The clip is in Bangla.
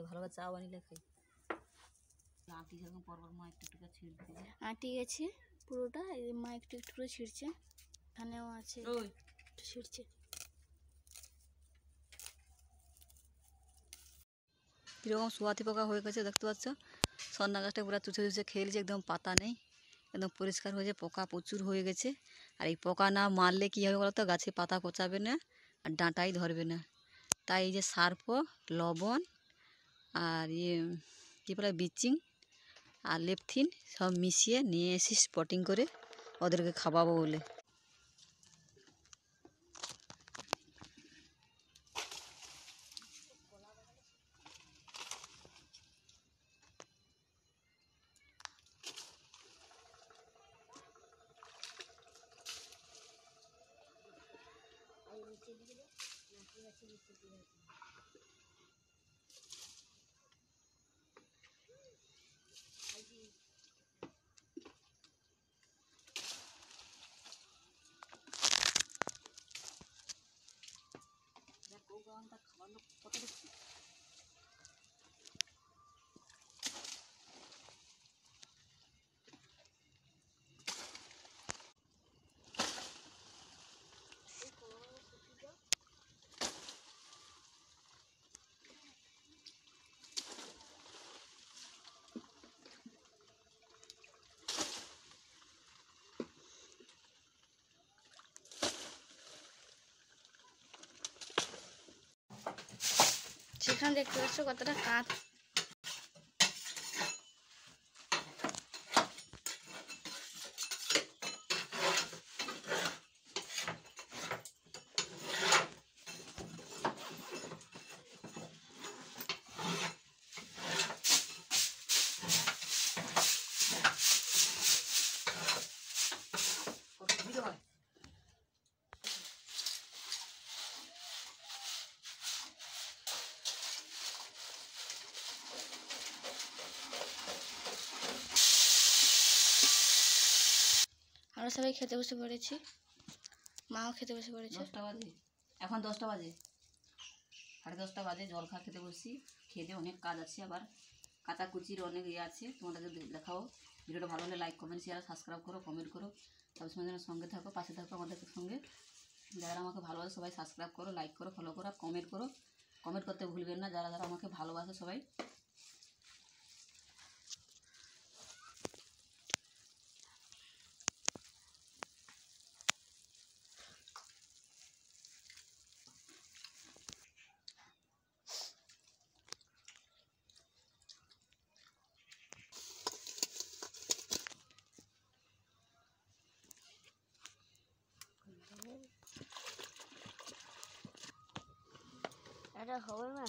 ভালো চা বানিয়ে খাই। আটি যেরকম পরপর মা একটু একটু ছিঁড়তে আটি গেছে পুরোটা, মা একটু একটু করে ছিঁড়ছে, এখানেও আছে ছিঁড়ছে। কীরকম সোয়াতি পোকা হয়ে গেছে দেখতে পাচ্ছ। সন্না গাছটা পুরো চুচে চুচে খেলছে, একদম পাতা নেই, একদম পরিষ্কার হয়েছে। পোকা প্রচুর হয়ে গেছে। আর এই পোকা না মারলে কী হবে বলতো, গাছে পাতা পচাবে না আর ডাঁটাই ধরবে না। তাই এই যে সার্প, লবণ আর কী বলে ব্লিচিং আর লেপথিন সব মিশিয়ে নিয়ে এসি স্পটিং করে ওদেরকে খাওয়াবো বলে। সেখানে দেখতে পাচ্ছ কতটা কাঁচ। আমরা সবাই খেতে বসে পড়েছি, মাও খেতে বসে পড়েছে। 10টা বাজে, এখন 10টা বাজে, 10:30 বাজে। জল খা খেতে বসি। খেতে অনেক কাজ আছে, আবার কাচাকুচির অনেক আছে, তোমাদেরকে দেখাও। ভিডিওটা ভালো হলে লাইক কমেন্ট শেয়ার সাবস্ক্রাইব করো, কমেন্ট করো। সবসময় যেন সঙ্গে থাকো, পাশে থাকো আমাদের সঙ্গে। যারা আমাকে ভালোবাসে সবাই সাবস্ক্রাইব করো, লাইক করো, ফলো করো, আর কমেন্ট করো। কমেন্ট করতে ভুলবেন না যারা যারা আমাকে ভালোবাসে সবাই। এটা হবে না।